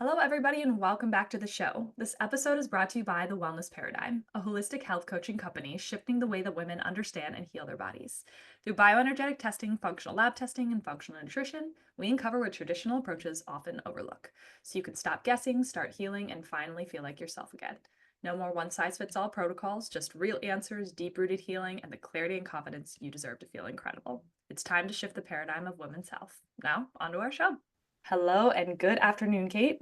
Hello, everybody, and welcome back to the show. This episode is brought to you by The Wellness Paradigm, a holistic health coaching company shifting the way that women understand and heal their bodies. Through bioenergetic testing, functional lab testing, and functional nutrition, we uncover what traditional approaches often overlook. So you can stop guessing, start healing, and finally feel like yourself again. No more one size fits all protocols, just real answers, deep rooted healing, and the clarity and confidence you deserve to feel incredible. It's time to shift the paradigm of women's health. Now, on to our show. Hello and good afternoon, Kate.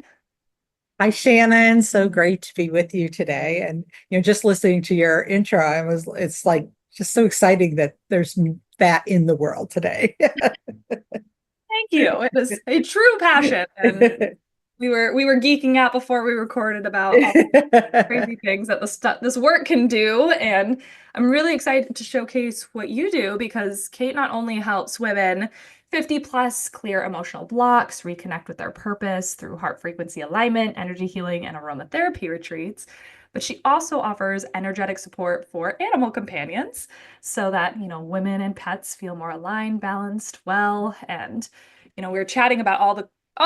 Hi, Shannon. So great to be with you today. And, just listening to your intro, it's like just so exciting that there's that in the world today. Thank you. It is a true passion. And we were geeking out before we recorded about all the crazy things that this work can do. And I'm really excited to showcase what you do because Kate not only helps women 50 plus clear emotional blocks, reconnect with their purpose through heart frequency alignment, energy healing, and aromatherapy retreats, but she also offers energetic support for animal companions so that, women and pets feel more aligned, balanced, well, and we were chatting about all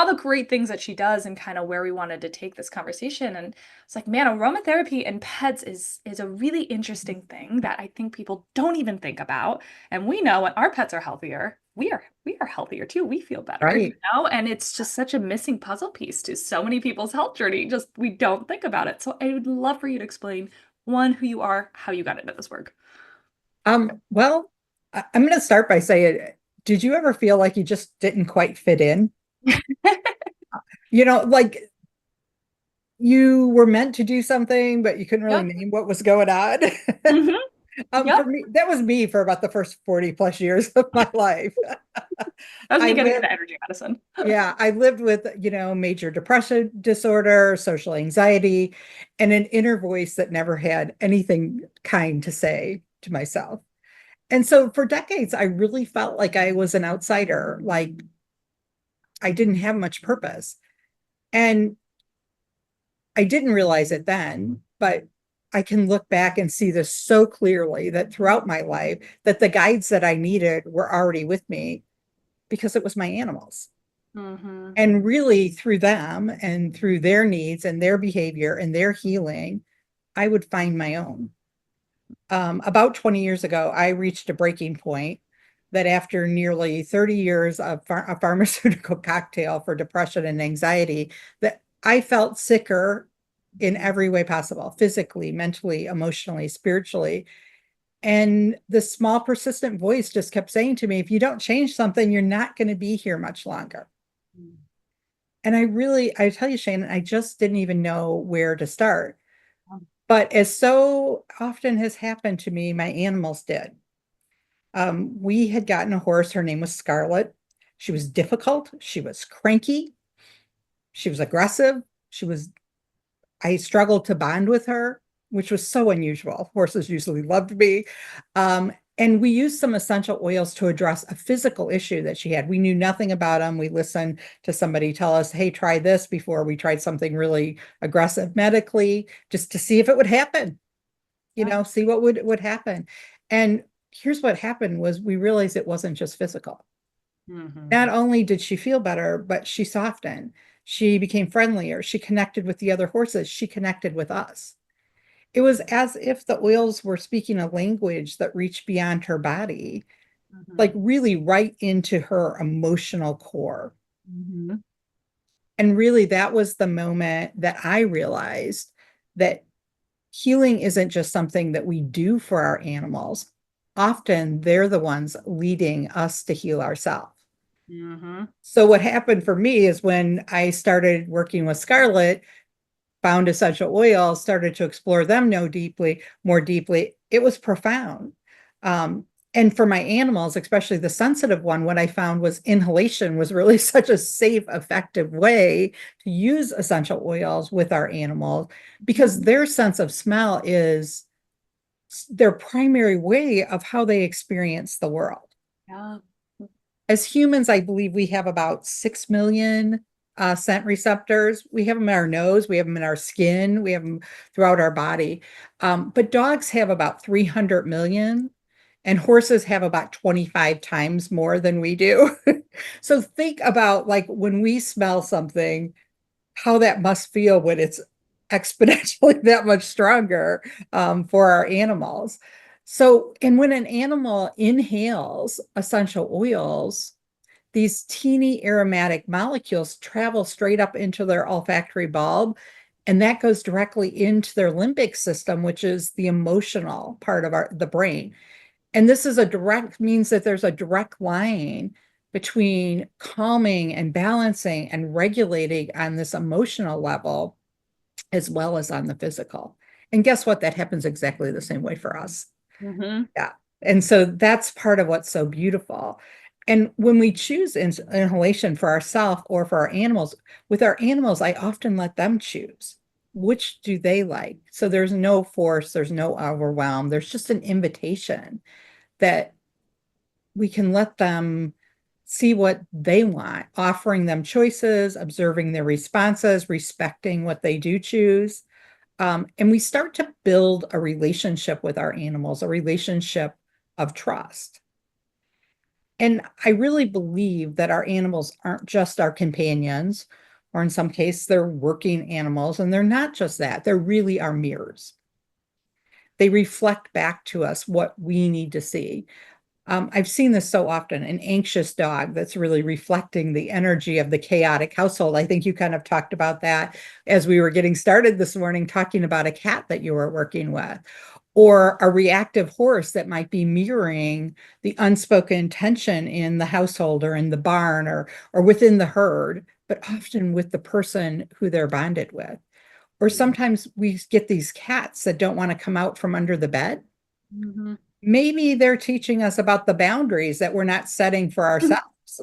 the great things that she does and kind of where we wanted to take this conversation. And it's like, man, aromatherapy and pets is a really interesting thing that I think people don't even think about. And we know when our pets are healthier, we are healthier too. We feel better, Right. And it's just such a missing puzzle piece to so many people's health journey. Just we don't think about it. So I would love for you to explain one, who you are, how you got into this work. Well, I'm going to start by saying, did you ever feel like you just didn't quite fit in? Like you were meant to do something, but you couldn't really Yep. name what was going on. Hmm. For Yep. me, that was me for about the first 40 plus years of my life. That was I me getting lived into energy medicine. Yeah, I lived with, major depression disorder, social anxiety, and an inner voice that never had anything kind to say to myself. And so for decades, I really felt like I was an outsider, like I didn't have much purpose. And I didn't realize it then, but I can look back and see this so clearly that throughout my life, that the guides that I needed were already with me because it was my animals. Hmm. And really, through them and through their needs and their behavior and their healing, I would find my own. About 20 years ago, I reached a breaking point that after nearly 30 years of a pharmaceutical cocktail for depression and anxiety, that I felt sicker in every way possible, physically, mentally, emotionally, spiritually. And the small persistent voice just kept saying to me, if you don't change something, you're not going to be here much longer. And I tell you, Shane, I just didn't even know where to start. But as so often has happened to me, my animals did. We had gotten a horse. Her name was Scarlet. She was difficult. She was cranky. She was aggressive. I struggled to bond with her, which was so unusual. Horses usually loved me. And we used some essential oils to address a physical issue that she had. We knew nothing about them. We listened to somebody tell us, hey, try this before we tried something really aggressive medically, just to see if it would happen, Yeah. see what would happen. And here's what happened was we realized it wasn't just physical. Not Hmm. only did she feel better, but she softened. She became friendlier. She connected with the other horses. She connected with us. It was as if the oils were speaking a language that reached beyond her body, like Hmm. really right into her emotional core. Hmm. And really, that was the moment that I realized that healing isn't just something that we do for our animals. Often they're the ones leading us to heal ourselves. Hmm. So, what happened for me is when I started working with Scarlett, found essential oils, started to explore them more deeply, it was profound. Um, and for my animals, especially the sensitive one, what I found was inhalation was really such a safe, effective way to use essential oils with our animals because their sense of smell is their primary way of how they experience the world. Yeah. As humans, I believe we have about 6 million scent receptors. We have them in our nose, we have them in our skin, we have them throughout our body. But dogs have about 300 million, and horses have about 25 times more than we do. So think about like when we smell something, how that must feel when it's exponentially that much stronger for our animals. So, and when an animal inhales essential oils, these teeny aromatic molecules travel straight up into their olfactory bulb, and that goes directly into their limbic system, which is the emotional part of the brain. And this is a direct means that there's a direct line between calming and balancing and regulating on this emotional level as well as on the physical. And guess what? That happens exactly the same way for us. Mm-hmm. Yeah. And so that's part of what's so beautiful. And when we choose inhalation for ourselves or for our animals, with our animals, I often let them choose which do they like. So there's no force, there's no overwhelm, there's just an invitation that we can let them see what they want, offering them choices, observing their responses, respecting what they do choose. And we start to build a relationship with our animals, a relationship of trust. And I really believe that our animals aren't just our companions, or in some cases, they're working animals, and they're not just that, they're really our mirrors. They reflect back to us what we need to see. I've seen this so often, an anxious dog that's really reflecting the energy of the chaotic household. I think you kind of talked about that as we were getting started this morning, talking about a cat that you were working with, or a reactive horse that might be mirroring the unspoken tension in the household or in the barn or within the herd, but often with the person who they're bonded with. Or sometimes we get these cats that don't want to come out from under the bed. Mm-hmm. Maybe they're teaching us about the boundaries that we're not setting for ourselves,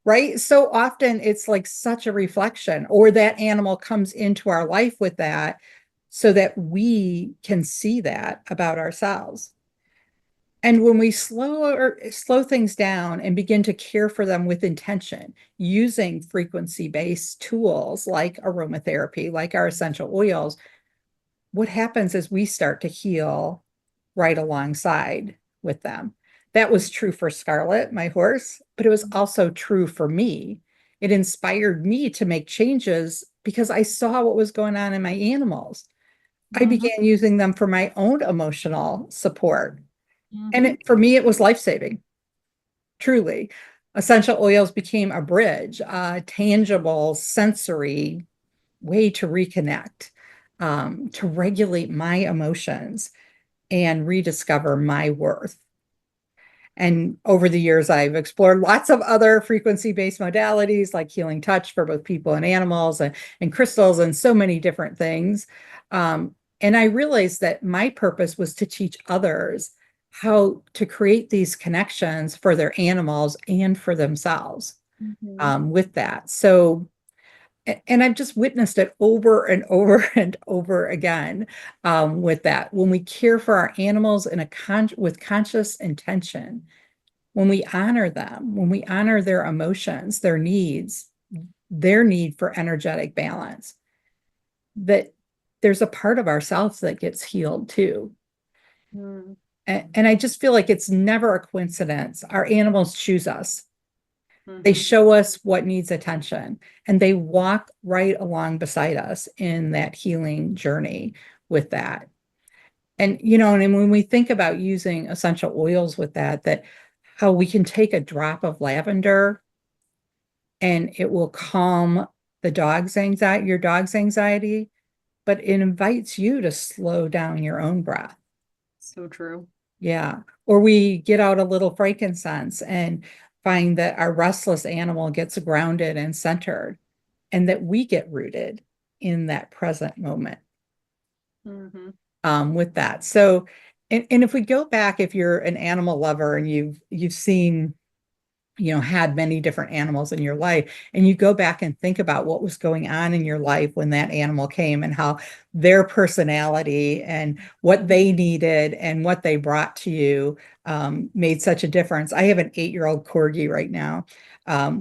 right? So often it's like such a reflection, or that animal comes into our life with that so that we can see that about ourselves. And when we slow things down and begin to care for them with intention, using frequency-based tools like aromatherapy, like our essential oils, what happens is we start to heal right alongside with them. That was true for Scarlet, my horse, but it was also true for me. It inspired me to make changes because I saw what was going on in my animals. I Mm-hmm. began using them for my own emotional support. And Mm-hmm. for me, it was life saving, truly. Essential oils became a bridge, a tangible, sensory way to reconnect, to regulate my emotions and rediscover my worth. And over the years, I've explored lots of other frequency-based modalities like healing touch for both people and animals and crystals and so many different things. And I realized that my purpose was to teach others how to create these connections for their animals and for themselves Mm-hmm. with that. So and I've just witnessed it over and over and over again with that. When we care for our animals in with conscious intention, when we honor them, when we honor their emotions, their needs, their need for energetic balance, that there's a part of ourselves that gets healed too. And I just feel like it's never a coincidence. Our animals choose us. They Mm-hmm. show us what needs attention, and they walk right along beside us in that healing journey with that. And, and when we think about using essential oils with that, that how we can take a drop of lavender and it will calm your dog's anxiety, but it invites you to slow down your own breath. So true. Yeah. Or we get out a little frankincense and find that our restless animal gets grounded and centered, and that we get rooted in that present moment Mm-hmm. with that. So, and if we go back, if you're an animal lover and you've seen had many different animals in your life, and you go back and think about what was going on in your life when that animal came and how their personality and what they needed and what they brought to you made such a difference. I have an 8-year-old corgi right now.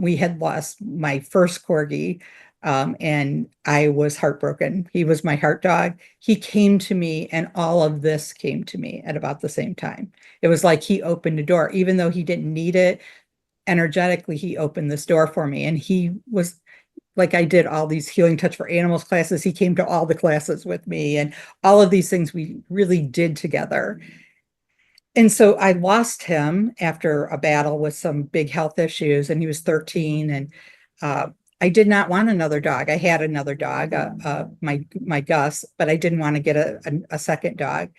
We had lost my first corgi. And I was heartbroken. He was my heart dog. He came to me, and all of this came to me at about the same time. It was like he opened a door, even though he didn't need it energetically. He opened this door for me, and he was like I did all these healing touch for animals classes. He came to all the classes with me and all of these things we really did together. And so I lost him after a battle with some big health issues, and he was 13. And I did not want another dog. I had another dog, my Gus, but I didn't want to get a second dog.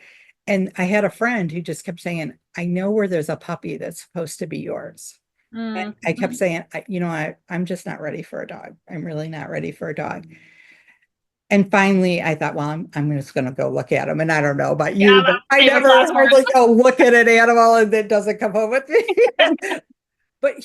And I had a friend who just kept saying, I know where there's a puppy that's supposed to be yours. And I kept Mhm. saying, I'm just not ready for a dog. I'm really not ready for a dog. And finally, I thought, well, I'm just going to go look at them. And I don't know about Yeah, you, but that's I famous never last hardly words. go look at an animal and it doesn't come home with me. But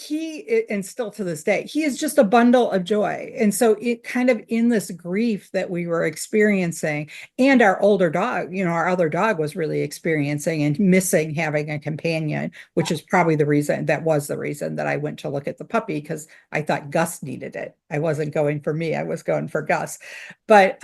and still to this day, he is just a bundle of joy. And so it kind of in this grief that we were experiencing, and our older dog, our other dog was really experiencing and missing having a companion, which is probably that was the reason that I went to look at the puppy, because I thought Gus needed it. I wasn't going for me, I was going for Gus. But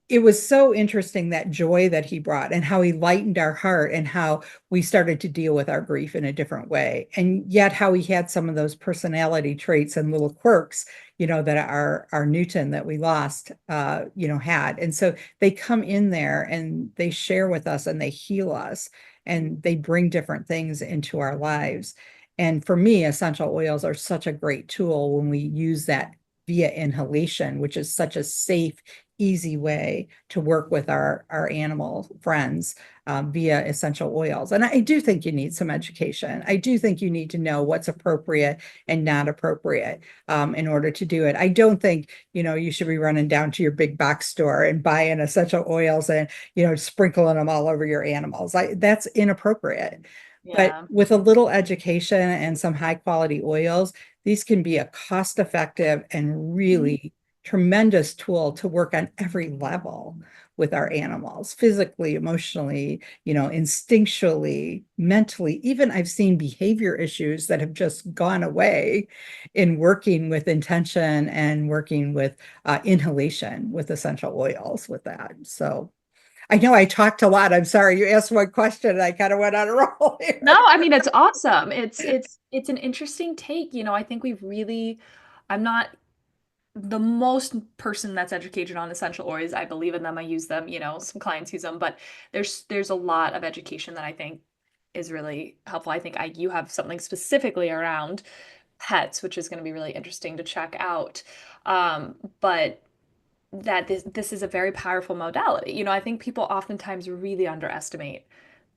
it was so interesting, that joy that he brought and how he lightened our heart and how we started to deal with our grief in a different way. And yet how he had some of those personality traits and little quirks, that our Newton that we lost, had. And so they come in there and they share with us and they heal us and they bring different things into our lives. And for me, essential oils are such a great tool when we use that via inhalation, which is such a safe, easy way to work with our animal friends, via essential oils. And I do think you need some education. I do think you need to know what's appropriate and not appropriate, in order to do it. I don't think, you should be running down to your big box store and buying essential oils and, sprinkling them all over your animals. That's inappropriate. But Yeah. with a little education and some high quality oils, these can be a cost effective and really tremendous tool to work on every level with our animals, physically, emotionally, instinctually, mentally. Even I've seen behavior issues that have just gone away in working with intention and working with inhalation with essential oils with that. So I know I talked a lot. I'm sorry. You asked one question and I kind of went on a roll No, here. I mean it's awesome. It's an interesting take. I think we've really I'm not the most person that's educated on essential oils. I believe in them. I use them, some clients use them, but there's a lot of education that I think is really helpful. I think you have something specifically around pets, which is going to be really interesting to check out. But that this is a very powerful modality. I think people oftentimes really underestimate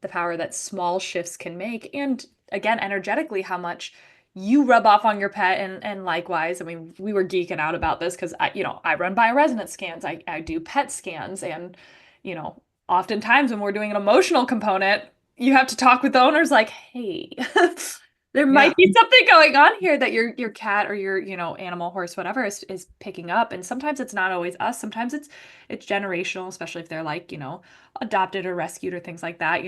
the power that small shifts can make, and again, energetically, how much you rub off on your pet, and likewise. I mean, we were geeking out about this because I run bioresonance scans, I do pet scans, and you know, oftentimes when we're doing an emotional component, you have to talk with the owners like, hey, there Yeah. might be something going on here that your cat or your animal, horse, whatever is picking up. And sometimes it's not always us, sometimes it's generational, especially if they're like adopted or rescued or things like that.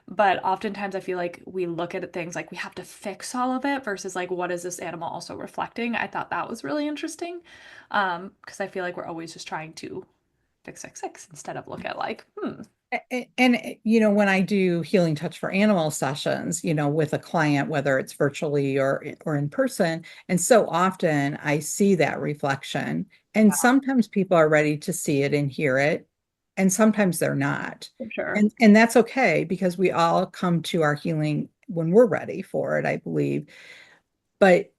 But oftentimes I feel like we look at things like we have to fix all of it versus like, what is this animal also reflecting? I thought that was really interesting, because I feel like we're always just trying to fix instead of look at like, And when I do healing touch for animal sessions, with a client, whether it's virtually or in person, and so often I see that reflection, and yeah, sometimes people are ready to see it and hear it, and sometimes they're not. for sure. And that's okay, because we all come to our healing when we're ready for it, I believe. But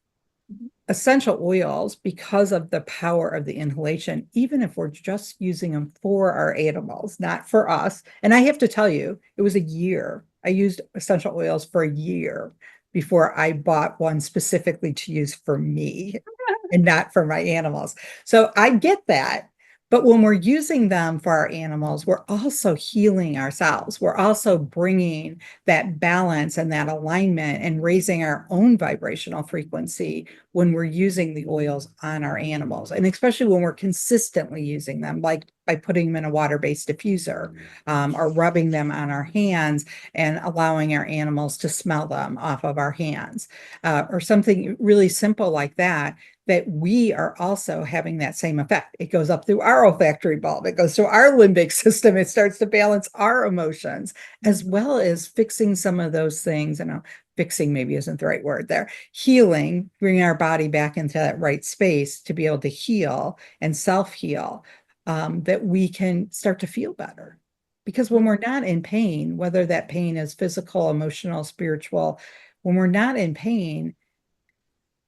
essential oils, because of the power of the inhalation, even if we're just using them for our animals, not for us. And I have to tell you, it was a year. I used essential oils for a year before I bought one specifically to use for me and not for my animals. So I get that. But when we're using them for our animals, we're also healing ourselves. We're also bringing that balance and that alignment and raising our own vibrational frequency when we're using the oils on our animals. And especially when we're consistently using them, like by putting them in a water-based diffuser, or rubbing them on our hands and allowing our animals to smell them off of our hands, or something really simple like that, that we are also having that same effect. It goes up through our olfactory bulb, it goes through our limbic system, it starts to balance our emotions, as well as fixing some of those things, fixing maybe isn't the right word there, healing, bringing our body back into that right space to be able to heal and self-heal, that we can start to feel better. Because when we're not in pain, whether that pain is physical, emotional, spiritual, when we're not in pain,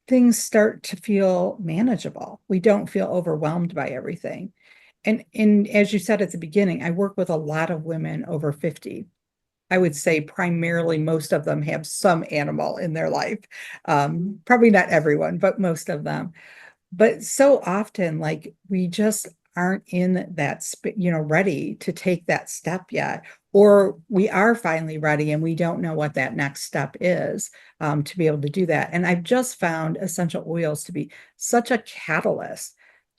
things start to feel manageable. We don't feel overwhelmed by everything. And as you said at the beginning, I work with a lot of women over 50. I would say primarily most of them have some animal in their life. Probably not everyone, but most of them. But so often, like we just aren't in that, ready to take that step yet. Or we are finally ready and we don't know what that next step is, to be able to do that. And I've just found essential oils to be such a catalyst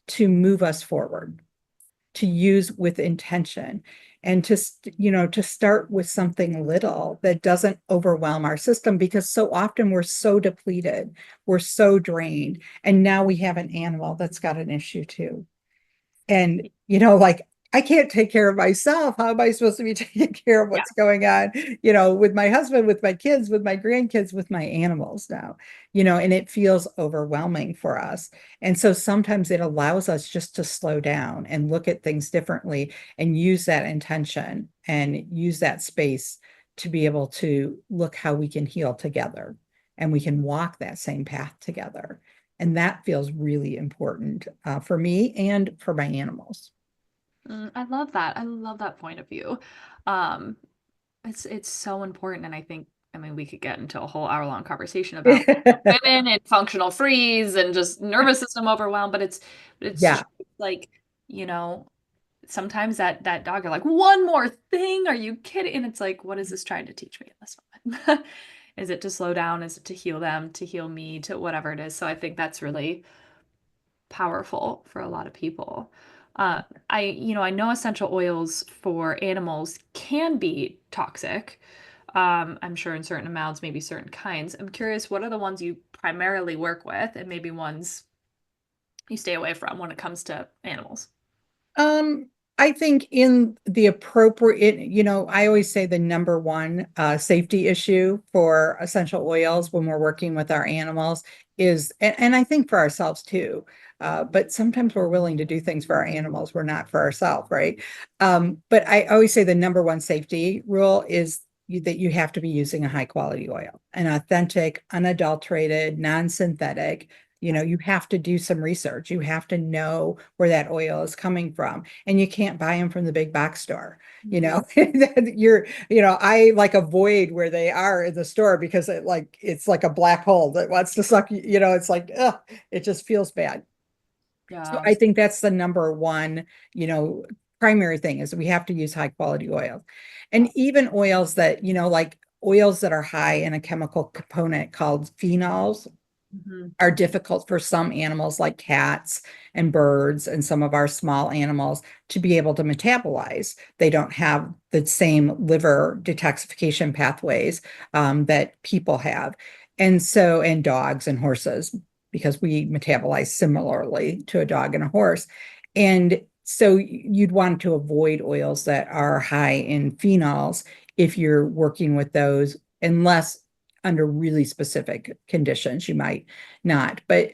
to move us forward, to use with intention, and to start with something little that doesn't overwhelm our system, because so often we're so depleted, we're so drained, and now we have an animal that's got an issue too. And, like, I can't take care of myself. How am I supposed to be taking care of Yeah. what's going on, with my husband, with my kids, with my grandkids, with my animals now, and it feels overwhelming for us. And so sometimes it allows us just to slow down and look at things differently and use that intention and use that space to be able to look how we can heal together and we can walk that same path together. And that feels really important, for me and for my animals. I love that. I love that point of view. Um, it's so important, and I mean, we could get into a whole hour-long conversation about women and functional freeze and just nervous system overwhelm, but it's Yeah. true. Like, you know, sometimes that dog are like, one more thing, are you kidding? And it's like, what is this trying to teach me in this moment? Is it to slow down? Is it to heal them, to heal me, to whatever it is? So I think that's really powerful for a lot of people. I know essential oils for animals can be toxic. I'm sure in certain amounts, maybe certain kinds. I'm curious, what are the ones you primarily work with, and maybe ones you stay away from when it comes to animals? Um, I think in the appropriate, I always say the number one safety issue for essential oils when we're working with our animals is, and I think for ourselves too, but sometimes we're willing to do things for our animals, we're not for ourselves, right? But I always say the number one safety rule is that you have to be using a high quality oil, an authentic, unadulterated, non-synthetic. You have to do some research. You have to know where that oil is coming from. And you can't buy them from the big box store. I like avoid where they are in the store because it's like a black hole that wants to suck, it's like, ugh, it just feels bad. So Yeah. I think that's the number one, you know, primary thing is we have to use high quality oils. And even oils that, like oils that are high in a chemical component called phenols Mhm. are difficult for some animals like cats and birds and some of our small animals to be able to metabolize. They don't have the same liver detoxification pathways, that people have. And dogs and horses, because we metabolize similarly to a dog and a horse. And so you'd want to avoid oils that are high in phenols if you're working with those, unless under really specific conditions, you might not. But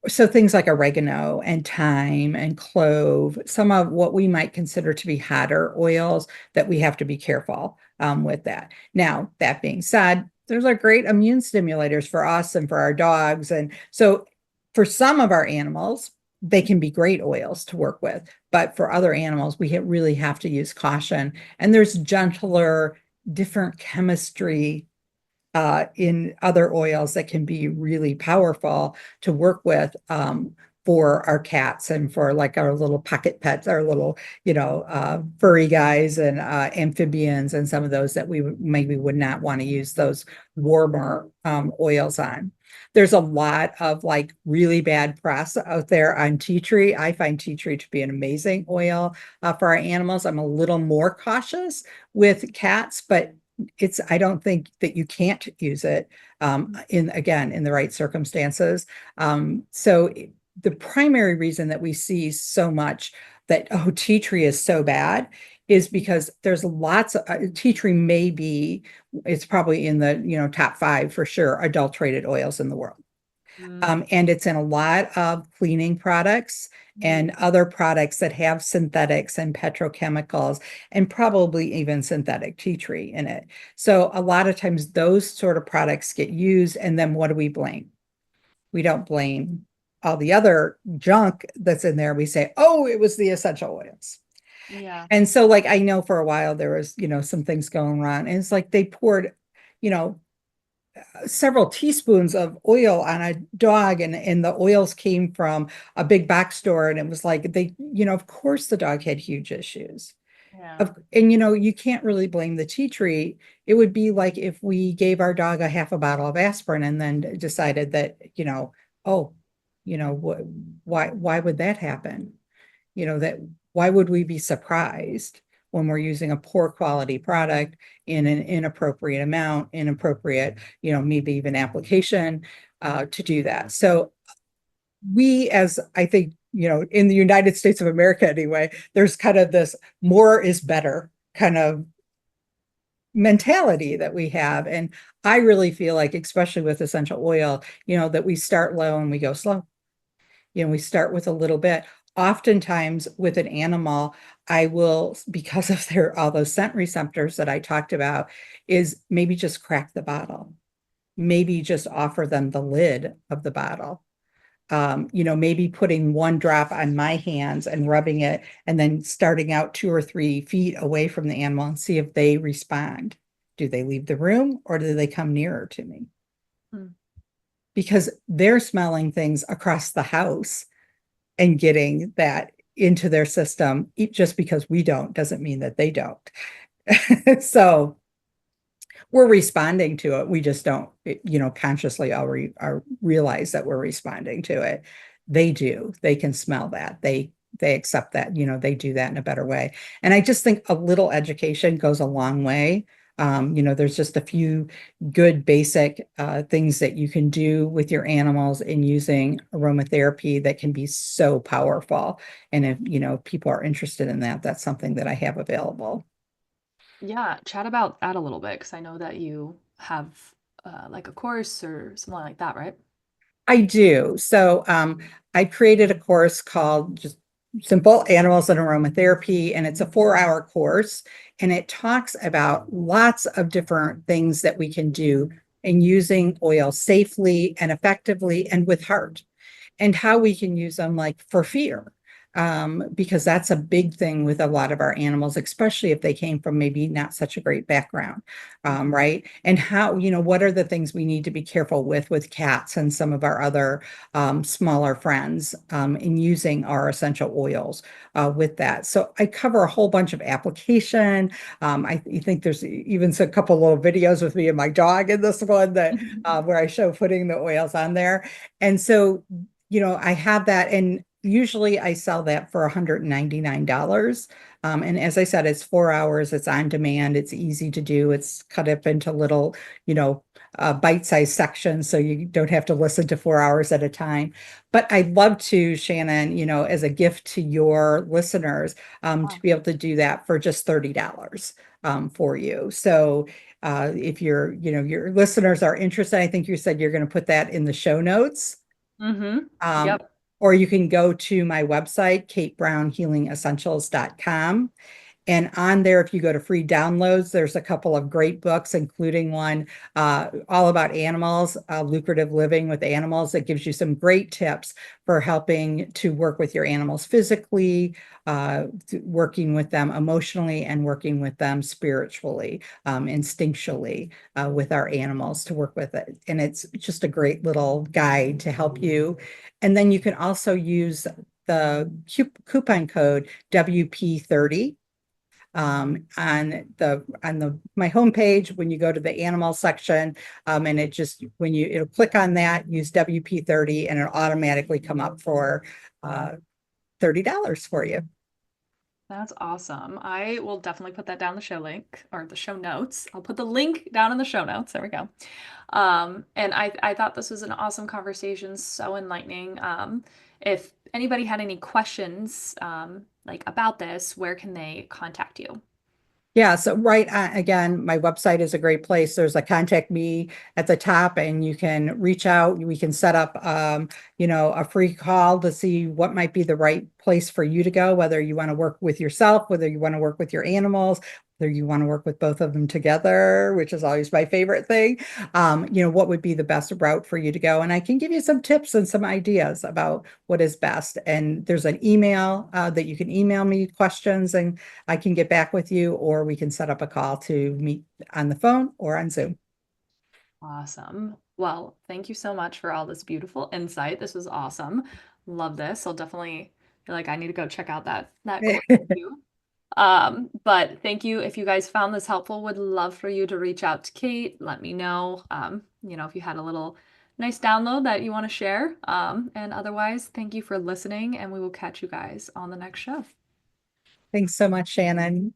so things like oregano and thyme and clove, some of what we might consider to be hotter oils that we have to be careful, with that. Now, that being said, those are great immune stimulators for us and for our dogs. And so for some of our animals, they can be great oils to work with. But for other animals, we really have to use caution. And there's gentler, different chemistry, in other oils that can be really powerful to work with, for our cats and for like our little pocket pets, our little, furry guys and amphibians and some of those that we maybe would not want to use those warmer, oils on. There's a lot of like really bad press out there on tea tree. I find tea tree to be an amazing oil, for our animals. I'm a little more cautious with cats, but I don't think that you can't use it, in the right circumstances. So the primary reason that we see so much that, oh, tea tree is so bad is because there's lots of tea tree may be, it's probably in the, top five for sure, adulterated oils in the world. Mm. And it's in a lot of cleaning products Mhm. and other products that have synthetics and petrochemicals and probably even synthetic tea tree in it. So a lot of times those sort of products get used, and then what do we blame? We don't blame all the other junk that's in there. We say, oh, it was the essential oils. Yeah. And so, like, I know for a while there was, some things going on, and it's like they poured, you know, several teaspoons of oil on a dog, and the oils came from a big box store, and it was like they, of course the dog had huge issues. Yeah. And you can't really blame the tea tree. It would be like if we gave our dog a half a bottle of aspirin and then decided that, oh, why would that happen? That why would we be surprised when we're using a poor quality product in an inappropriate amount, inappropriate, maybe even application to do that. So we, as I think, in the United States of America anyway, there's kind of this more is better kind of mentality that we have. And I really feel like, especially with essential oil, that we start low and we go slow. We start with a little bit. Oftentimes with an animal, I will, because of their all those scent receptors that I talked about, is maybe just crack the bottle. Maybe just offer them the lid of the bottle. Maybe putting one drop on my hands and rubbing it, and then starting out 2 or 3 feet away from the animal and see if they respond. Do they leave the room or do they come nearer to me? Mm. Because they're smelling things across the house and getting that into their system. Just because we don't doesn't mean that they don't. So we're responding to it. We just don't, consciously realize that we're responding to it. They do. They can smell that. They accept that, they do that in a better way. And I just think a little education goes a long way. There's just a few good basic things that you can do with your animals in using aromatherapy that can be so powerful. And if, people are interested in that, that's something that I have available. Yeah, chat about that a little bit because I know that you have like a course or something like that, right? I do. So I created a course called just Simple Animals and Aromatherapy, and it's a 4-hour course. And it talks about lots of different things that we can do in using oil safely and effectively and with heart, and how we can use them like for fear. Because that's a big thing with a lot of our animals, especially if they came from maybe not such a great background, Mhm. right? And how, what are the things we need to be careful with cats and some of our other smaller friends in using our essential oils with that. So I cover a whole bunch of application. I think there's even a couple little videos with me and my dog in this one that where I show putting the oils on there. And so I have that, and usually I sell that for $199. And as I said, it's 4 hours, it's on demand, it's easy to do, it's cut up into little, bite-sized sections, so you don't have to listen to 4 hours at a time. But I'd love to, Shannon, as a gift to your listeners, to Wow. be able to do that for just $30 for you. So if your listeners are interested, I think you said you're going to put that in the show notes. Mm-hmm. Um, Yep. or you can go to my website, katebrownhealingessentials.com. And on there, if you go to free downloads, there's a couple of great books, including one all about animals, lucrative living with animals, that gives you some great tips for helping to work with your animals physically, working with them emotionally, and working with them spiritually, instinctually with our animals to work with it. And it's just a great little guide to help you. And then you can also use the coupon code WP30 on the my homepage when you go to the animal section, and it just when it'll click on that, use WP30, and it'll automatically come up for $30 for you. That's awesome. I will definitely put that down the show link or the show notes. I'll put the link down in the show notes. There we go. And I thought this was an awesome conversation, so enlightening. if anybody had any questions like about this, where can they contact you? Yeah, so right again, my website is a great place. There's a contact me at the top, and you can reach out. We can set up, a free call to see what might be the right place for you to go, whether you want to work with yourself, whether you want to work with your animals, whether you want to work with both of them together, which is always my favorite thing. What would be the best route for you to go? And I can give you some tips and some ideas about what is best. And there's an email that you can email me questions, and I can get back with you, or we can set up a call to meet on the phone or on Zoom. Awesome. Well, thank you so much for all this beautiful insight. This was awesome. Love this. I'll definitely feel like I need to go check out that course too. But thank you. If you guys found this helpful, would love for you to reach out to Kate. Let me know, if you had a little nice download that you want to share. And otherwise, thank you for listening, and we will catch you guys on the next show. Thanks so much, Shannon.